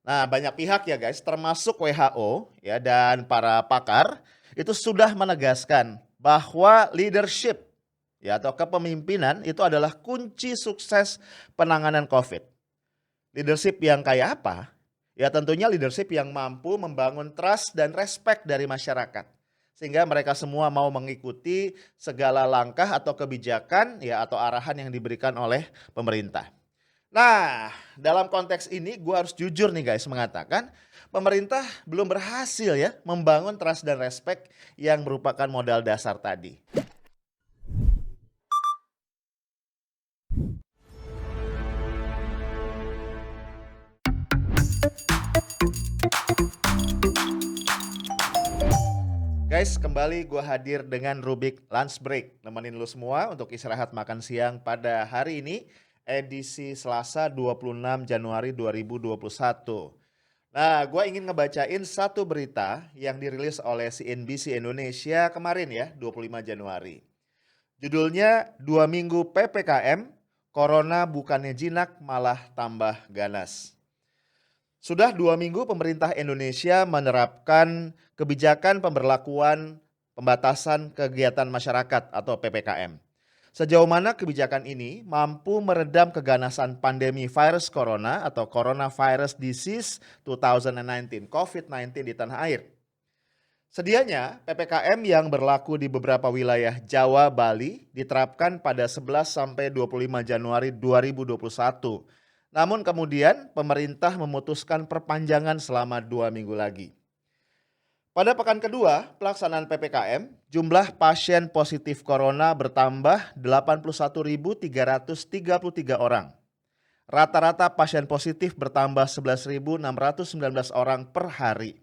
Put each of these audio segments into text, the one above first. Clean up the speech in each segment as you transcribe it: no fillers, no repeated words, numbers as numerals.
Nah, banyak pihak ya guys, termasuk WHO ya dan para pakar itu sudah menegaskan bahwa leadership ya atau kepemimpinan itu adalah kunci sukses penanganan COVID. Leadership yang kayak apa? Ya tentunya leadership yang mampu membangun trust dan respect dari masyarakat. Sehingga mereka semua mau mengikuti segala langkah atau kebijakan ya atau arahan yang diberikan oleh pemerintah. Nah, dalam konteks ini gue harus jujur nih guys mengatakan pemerintah belum berhasil ya membangun trust dan respect yang merupakan modal dasar tadi. Guys, kembali gue hadir dengan Rubik Lunch Break. Nemenin lu semua untuk istirahat makan siang pada hari ini, edisi Selasa 26 Januari 2021. Nah, gue ingin ngebacain satu berita yang dirilis oleh CNBC Indonesia kemarin ya, 25 Januari. Judulnya, 2 minggu PPKM, Corona bukannya jinak malah tambah ganas. Sudah 2 minggu pemerintah Indonesia menerapkan kebijakan pemberlakuan pembatasan kegiatan masyarakat atau PPKM. Sejauh mana kebijakan ini mampu meredam keganasan pandemi virus corona atau Coronavirus Disease 2019, COVID-19 di tanah air. Sedianya PPKM yang berlaku di beberapa wilayah Jawa, Bali diterapkan pada 11 sampai 25 Januari 2021. Namun kemudian pemerintah memutuskan perpanjangan selama 2 minggu lagi. Pada pekan kedua pelaksanaan PPKM, jumlah pasien positif corona bertambah 81.333 orang. Rata-rata pasien positif bertambah 11.619 orang per hari.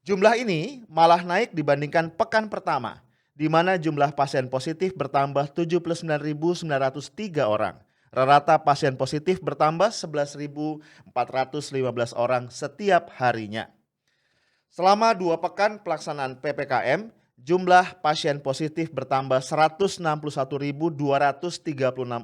Jumlah ini malah naik dibandingkan pekan pertama, di mana jumlah pasien positif bertambah 79.903 orang. Rata-rata pasien positif bertambah 11.415 orang setiap harinya. Selama 2 pekan pelaksanaan PPKM, jumlah pasien positif bertambah 161.236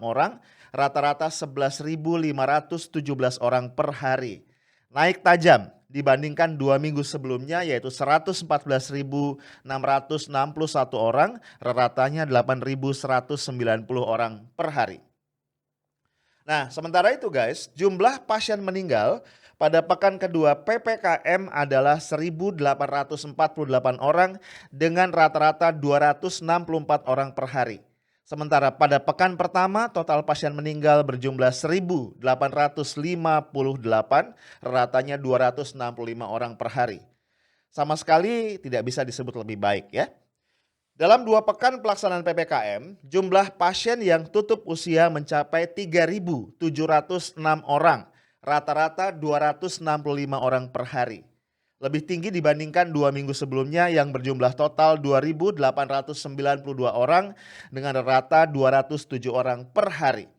orang, rata-rata 11.517 orang per hari. Naik tajam dibandingkan 2 minggu sebelumnya yaitu 114.661 orang, rata-ratanya 8.190 orang per hari. Nah, sementara itu guys, jumlah pasien meninggal pada pekan kedua PPKM adalah 1.848 orang dengan rata-rata 264 orang per hari. Sementara pada pekan pertama total pasien meninggal berjumlah 1.858, ratanya 265 orang per hari. Sama sekali tidak bisa disebut lebih baik ya. Dalam 2 pekan pelaksanaan PPKM, jumlah pasien yang tutup usia mencapai 3.706 orang, rata-rata 265 orang per hari. Lebih tinggi dibandingkan 2 minggu sebelumnya yang berjumlah total 2.892 orang dengan rata 207 orang per hari.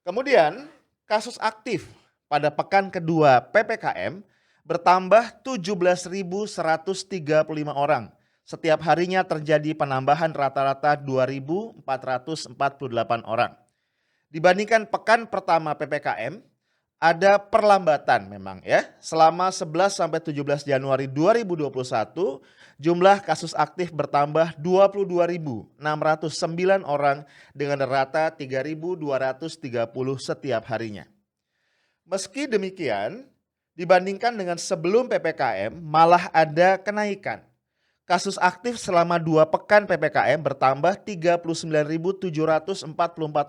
Kemudian, kasus aktif pada pekan kedua PPKM bertambah 17.135 orang. Setiap harinya terjadi penambahan rata-rata 2.448 orang. Dibandingkan pekan pertama PPKM, ada perlambatan memang ya. Selama 11 sampai 17 Januari 2021, jumlah kasus aktif bertambah 22.609 orang dengan rata 3.230 setiap harinya. Meski demikian, dibandingkan dengan sebelum PPKM malah ada kenaikan. Kasus aktif selama 2 pekan PPKM bertambah 39.744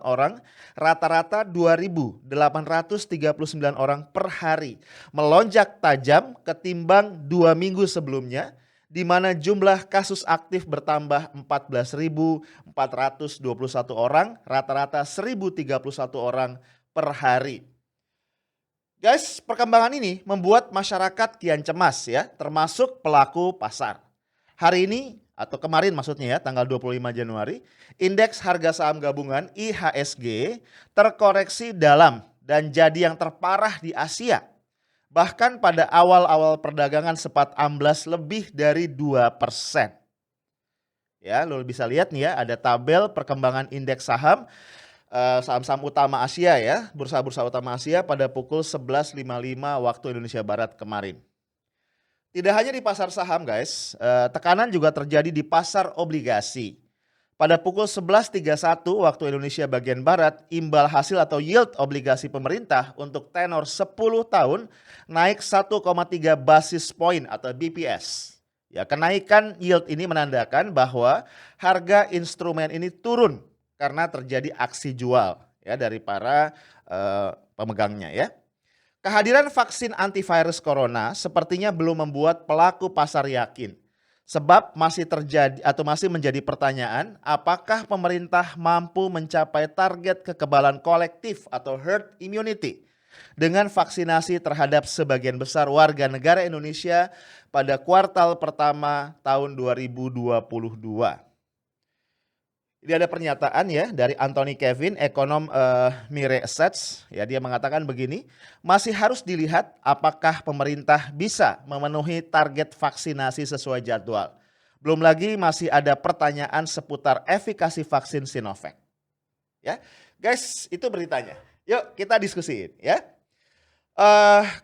orang, rata-rata 2.839 orang per hari. Melonjak tajam ketimbang 2 minggu sebelumnya, di mana jumlah kasus aktif bertambah 14.421 orang, rata-rata 1.031 orang per hari. Guys, perkembangan ini membuat masyarakat kian cemas ya, termasuk pelaku pasar. Hari ini atau kemarin maksudnya ya tanggal 25 Januari, indeks harga saham gabungan IHSG terkoreksi dalam dan jadi yang terparah di Asia. Bahkan pada awal-awal perdagangan sempat amblas lebih dari 2%. Ya, lo bisa lihat nih ya ada tabel perkembangan indeks saham saham-saham utama Asia ya, bursa-bursa utama Asia pada pukul 11.55 waktu Indonesia Barat kemarin. Tidak hanya di pasar saham guys, tekanan juga terjadi di pasar obligasi. Pada pukul 11.31 waktu Indonesia bagian Barat, imbal hasil atau yield obligasi pemerintah untuk tenor 10 tahun naik 1,3 basis point atau BPS. Ya, kenaikan yield ini menandakan bahwa harga instrumen ini turun karena terjadi aksi jual ya dari para pemegangnya ya. Kehadiran vaksin antivirus corona sepertinya belum membuat pelaku pasar yakin. Sebab masih terjadi atau masih menjadi pertanyaan apakah pemerintah mampu mencapai target kekebalan kolektif atau herd immunity dengan vaksinasi terhadap sebagian besar warga negara Indonesia pada kuartal pertama tahun 2022. Ini ada pernyataan ya dari Anthony Kevin, ekonom Mirae Assets. Ya, dia mengatakan begini, masih harus dilihat apakah pemerintah bisa memenuhi target vaksinasi sesuai jadwal. Belum lagi masih ada pertanyaan seputar efikasi vaksin Sinovac. Ya, guys, itu beritanya. Yuk kita diskusiin ya.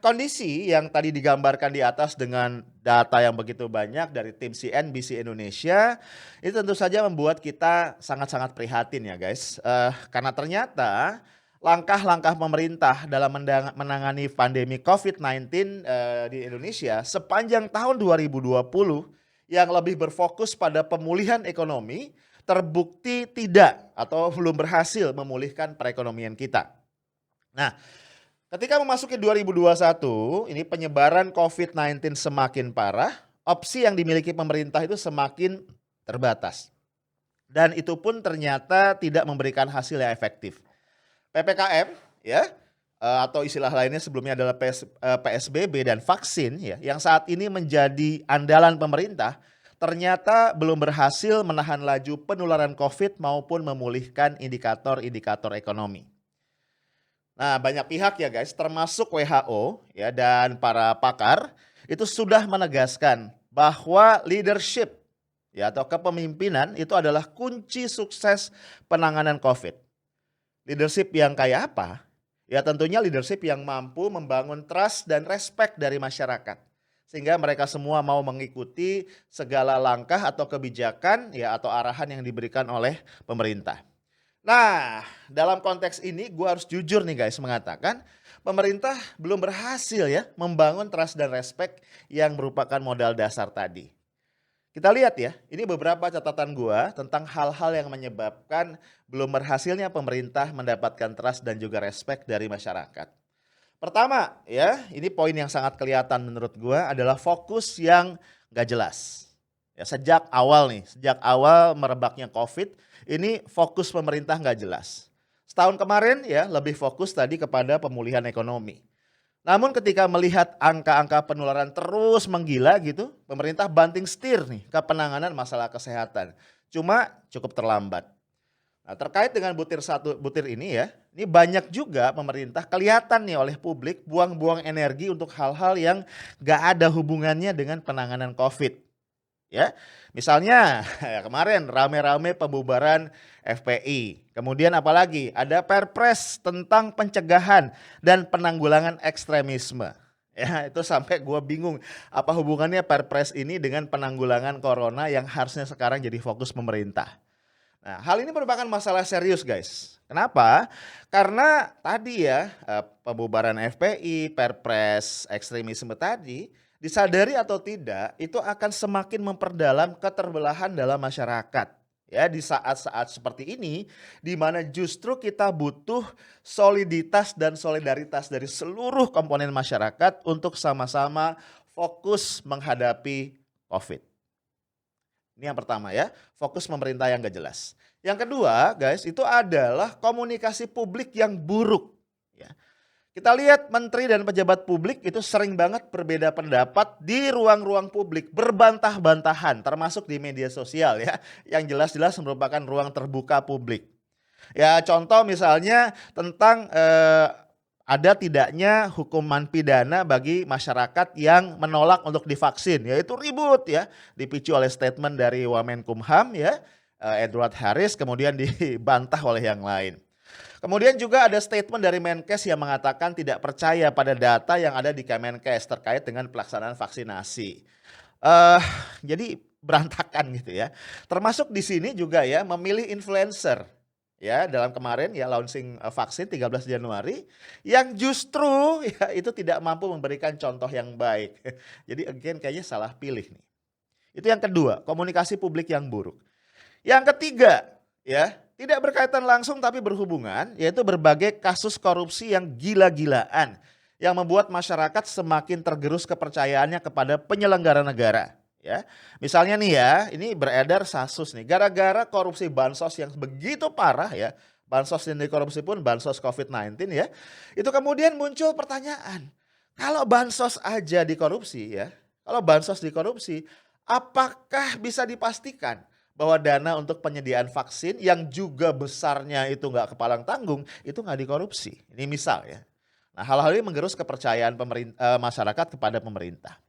Kondisi yang tadi digambarkan di atas dengan data yang begitu banyak dari tim CNBC Indonesia itu tentu saja membuat kita sangat-sangat prihatin ya guys, karena ternyata langkah-langkah pemerintah dalam menangani pandemi COVID-19 di Indonesia sepanjang tahun 2020 yang lebih berfokus pada pemulihan ekonomi terbukti tidak atau belum berhasil memulihkan perekonomian kita. Nah, ketika memasuki 2021, ini penyebaran COVID-19 semakin parah, opsi yang dimiliki pemerintah itu semakin terbatas. Dan itu pun ternyata tidak memberikan hasil yang efektif. PPKM ya, atau istilah lainnya sebelumnya adalah PSBB dan vaksin ya, yang saat ini menjadi andalan pemerintah, ternyata belum berhasil menahan laju penularan COVID maupun memulihkan indikator-indikator ekonomi. Nah, banyak pihak ya guys, termasuk WHO ya dan para pakar itu sudah menegaskan bahwa leadership ya atau kepemimpinan itu adalah kunci sukses penanganan COVID. Leadership yang kayak apa? Ya tentunya leadership yang mampu membangun trust dan respect dari masyarakat. Sehingga mereka semua mau mengikuti segala langkah atau kebijakan ya atau arahan yang diberikan oleh pemerintah. Nah, dalam konteks ini gue harus jujur nih guys mengatakan pemerintah belum berhasil ya membangun trust dan respect yang merupakan modal dasar tadi. Kita lihat ya, ini beberapa catatan gue tentang hal-hal yang menyebabkan belum berhasilnya pemerintah mendapatkan trust dan juga respect dari masyarakat. Pertama ya, ini poin yang sangat kelihatan menurut gue adalah fokus yang gak jelas. Ya, sejak awal merebaknya COVID, ini fokus pemerintah nggak jelas. Setahun kemarin ya lebih fokus tadi kepada pemulihan ekonomi. Namun ketika melihat angka-angka penularan terus menggila gitu, pemerintah banting setir nih ke penanganan masalah kesehatan. Cuma cukup terlambat. Nah, terkait dengan butir ini ya, ini banyak juga pemerintah kelihatan nih oleh publik buang-buang energi untuk hal-hal yang nggak ada hubungannya dengan penanganan COVID. Ya, misalnya ya kemarin rame-rame pembubaran FPI. Kemudian apalagi ada Perpres tentang pencegahan dan penanggulangan ekstremisme. Ya, itu sampai gue bingung apa hubungannya Perpres ini dengan penanggulangan corona yang harusnya sekarang jadi fokus pemerintah. Nah, hal ini merupakan masalah serius guys. Kenapa? Karena tadi ya pembubaran FPI, Perpres ekstremisme tadi disadari atau tidak, itu akan semakin memperdalam keterbelahan dalam masyarakat. Ya, di saat-saat seperti ini, di mana justru kita butuh soliditas dan solidaritas dari seluruh komponen masyarakat untuk sama-sama fokus menghadapi COVID. Ini yang pertama ya, fokus pemerintah yang gak jelas. Yang kedua guys, itu adalah komunikasi publik yang buruk. Ya. Kita lihat menteri dan pejabat publik itu sering banget berbeda pendapat di ruang-ruang publik, berbantah-bantahan termasuk di media sosial ya, yang jelas-jelas merupakan ruang terbuka publik. Ya contoh misalnya tentang ada tidaknya hukuman pidana bagi masyarakat yang menolak untuk divaksin, yaitu ribut ya, dipicu oleh statement dari Wamenkumham ya, Edward Harris kemudian dibantah oleh yang lain. Kemudian juga ada statement dari Menkes yang mengatakan tidak percaya pada data yang ada di Kemenkes terkait dengan pelaksanaan vaksinasi. Eh, jadi berantakan gitu ya. Termasuk di sini juga ya memilih influencer ya dalam kemarin ya launching vaksin 13 Januari yang justru ya itu tidak mampu memberikan contoh yang baik. Jadi again kayaknya salah pilih nih. Itu yang kedua, komunikasi publik yang buruk. Yang ketiga, ya, tidak berkaitan langsung tapi berhubungan, yaitu berbagai kasus korupsi yang gila-gilaan yang membuat masyarakat semakin tergerus kepercayaannya kepada penyelenggara negara. Ya, misalnya nih ya, ini beredar kasus nih, gara-gara korupsi bansos yang begitu parah ya, bansos yang dikorupsi pun bansos COVID-19 ya, itu kemudian muncul pertanyaan, kalau bansos aja dikorupsi ya, kalau bansos dikorupsi, apakah bisa dipastikan bahwa dana untuk penyediaan vaksin yang juga besarnya itu nggak kepalang tanggung, itu nggak dikorupsi? Ini misal ya. Nah, hal-hal ini menggerus kepercayaan masyarakat kepada pemerintah.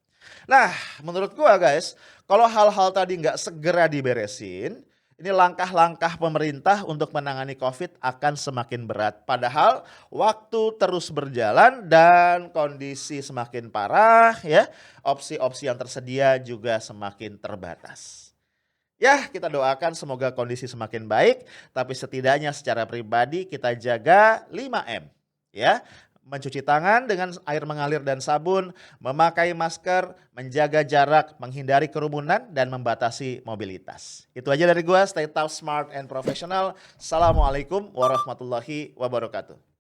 Nah, menurut gua guys, kalau hal-hal tadi nggak segera diberesin, ini langkah-langkah pemerintah untuk menangani COVID akan semakin berat. Padahal waktu terus berjalan dan kondisi semakin parah ya, opsi-opsi yang tersedia juga semakin terbatas. Ya, kita doakan semoga kondisi semakin baik, tapi setidaknya secara pribadi kita jaga 5M ya. Mencuci tangan dengan air mengalir dan sabun, memakai masker, menjaga jarak, menghindari kerumunan, dan membatasi mobilitas. Itu aja dari gua, stay tough, smart, and professional. Assalamualaikum warahmatullahi wabarakatuh.